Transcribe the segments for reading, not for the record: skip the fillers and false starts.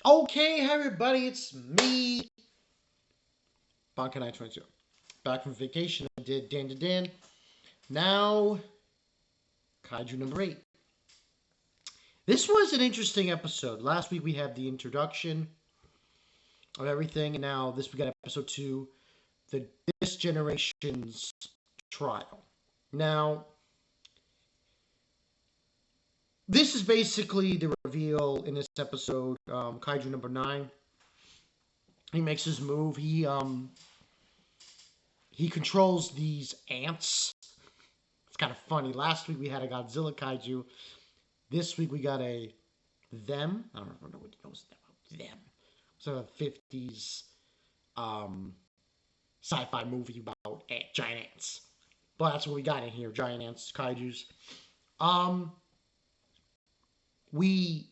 Okay, everybody, it's me, Bonkai22. Back from vacation, I did Dan to Dan. Now, Kaiju number 8. This was an interesting episode. Last week we had the introduction of everything, and now this we got episode 2, this generation's trial. Now, this is basically the reveal in this episode. Kaiju number 9. He makes his move. He controls these ants. It's kind of funny. Last week we had a Godzilla kaiju. This week we got a them. I don't know what knows about them. So a 50s sci-fi movie about giant ants. But that's what we got in here: giant ants, kaiju's. Um, we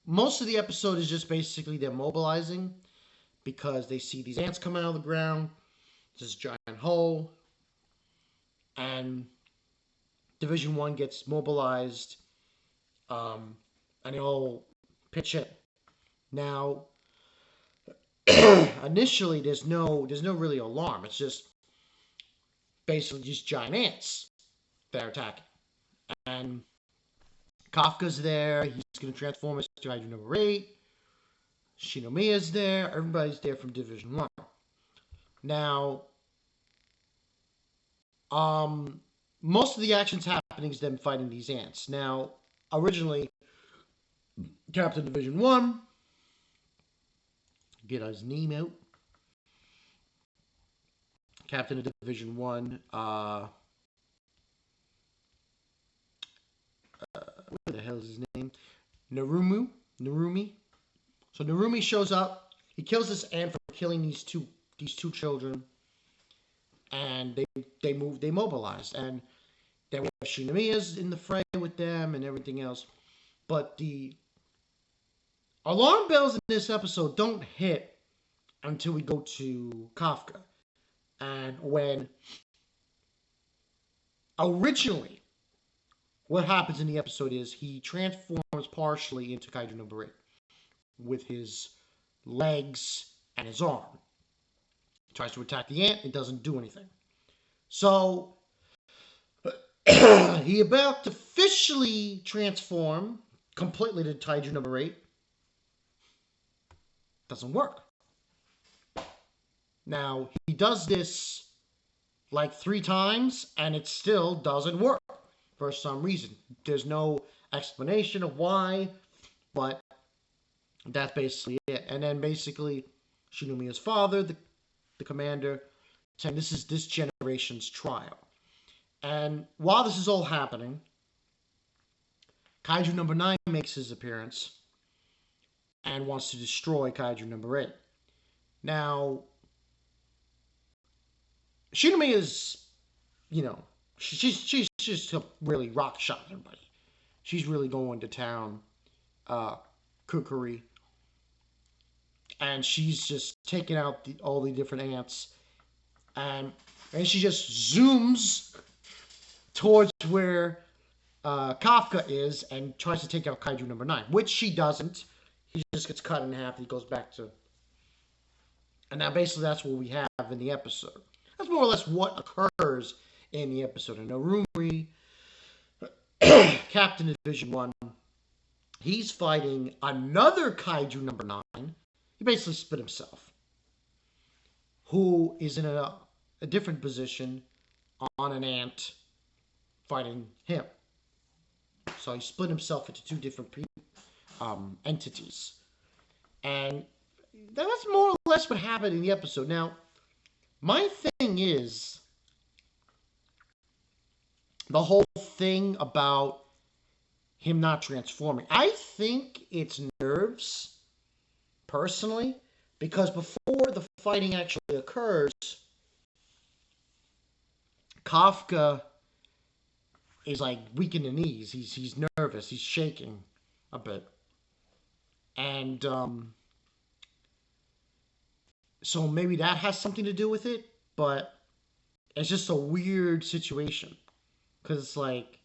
Most of the episode is just basically them mobilizing because they see these ants coming out of the ground. This giant hole, and Division 1 gets mobilized, and they all pitch in. Now, initially, there's no really alarm. It's just basically just giant ants that are attacking. And Kafka's there. He's going to transform us to Kaiju number 8. Shinomiya's there. Everybody's there from Division 1. Now, most of the action's happening is them fighting these ants. Now, originally, Captain Division 1, get his name out. Captain of Division 1, what the hell is his name? Narumi. So Narumi shows up. He kills this ant for killing these two children, and they mobilize, and then we have Shinomiya's in the fray with them and everything else. But the alarm bells in this episode don't hit until we go to Kafka, and when originally what happens in the episode is he transforms partially into Kaiju number 8 with his legs and his arm. He tries to attack the ant, it doesn't do anything. So he about to officially transform completely to Kaiju number 8. Doesn't work. Now, he does this like 3 times, and it still doesn't work for some reason. There's no explanation of why, but that's basically it. And then basically, Shinomiya's father, the commander, saying this is this generation's trial. And while this is all happening, Kaiju number 9 makes his appearance and wants to destroy Kaiju number 8. Now, Shinomiya is, she's just really rock shot everybody. She's really going to town, Kukuri, and she's just taking out all the different ants, and she just zooms towards where Kafka is and tries to take out Kaiju number 9, which she doesn't. He just gets cut in half. He goes back to, and now basically that's what we have in the episode. That's more or less what occurs in the episode. And Narumi, Captain of Division 1, he's fighting another Kaiju number 9. He basically split himself, who is in a different position on an ant fighting him. So he split himself into 2 different entities. And that's more or less what happened in the episode. Now, my thing is, the whole thing about him not transforming, I think it's nerves, personally, because before the fighting actually occurs, Kafka is like weak in the knees. He's nervous. He's shaking a bit. And so maybe that has something to do with it, but it's just a weird situation. Because it's like,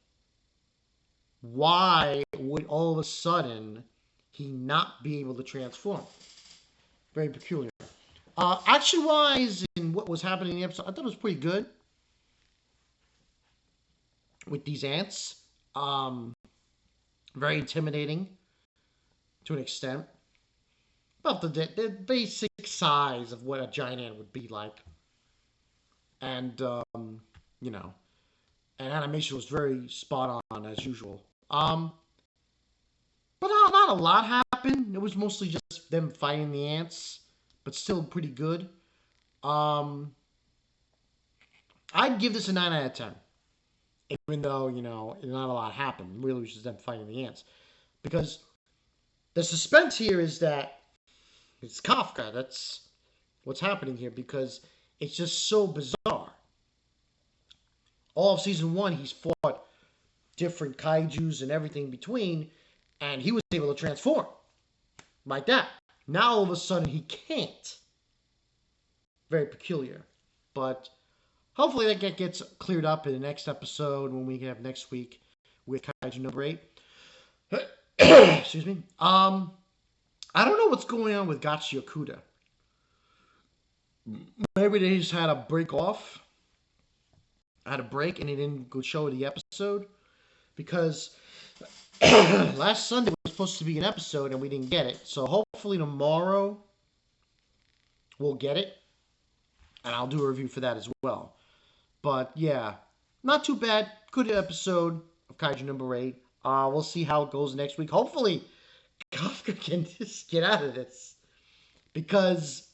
why would all of a sudden he not be able to transform. Very peculiar. Action-wise, in what was happening in the episode, I thought it was pretty good with these ants. Very intimidating to an extent. About the basic size of what a giant ant would be like. And, you know, and animation was very spot on as usual. But not a lot happened. It was mostly just them fighting the ants, but still pretty good. I'd give this a 9 out of 10. Even though, not a lot happened. Really, it was just them fighting the ants. Because the suspense here is that it's Kafka. That's what's happening here, because it's just so bizarre. All of season 1, he's fought different kaijus and everything in between, and he was able to transform like that. Now all of a sudden he can't. Very peculiar. But hopefully that gets cleared up in the next episode when we have next week with Kaiju number 8. Excuse me. I don't know what's going on with Gachi Okuda. Maybe they just had a break off. Had a break and they didn't go show the episode. Because last Sunday was supposed to be an episode and we didn't get it. So hopefully tomorrow we'll get it. And I'll do a review for that as well. But yeah, not too bad. Good episode of Kaiju number 8. We'll see how it goes next week. Hopefully Kafka can just get out of this. Because,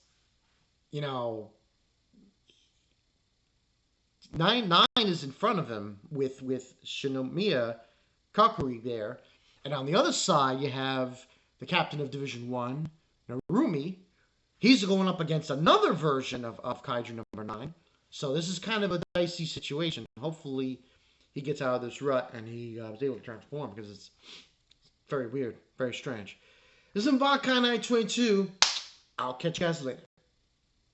9 is in front of him with Shinomiya Kakuri there. And on the other side, you have the captain of Division 1, Narumi. He's going up against another version of Kaiju number 9. So this is kind of a dicey situation. Hopefully he gets out of this rut and he is able to transform, because it's very weird, very strange. This is Mvakai 922. I'll catch you guys later.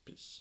Peace.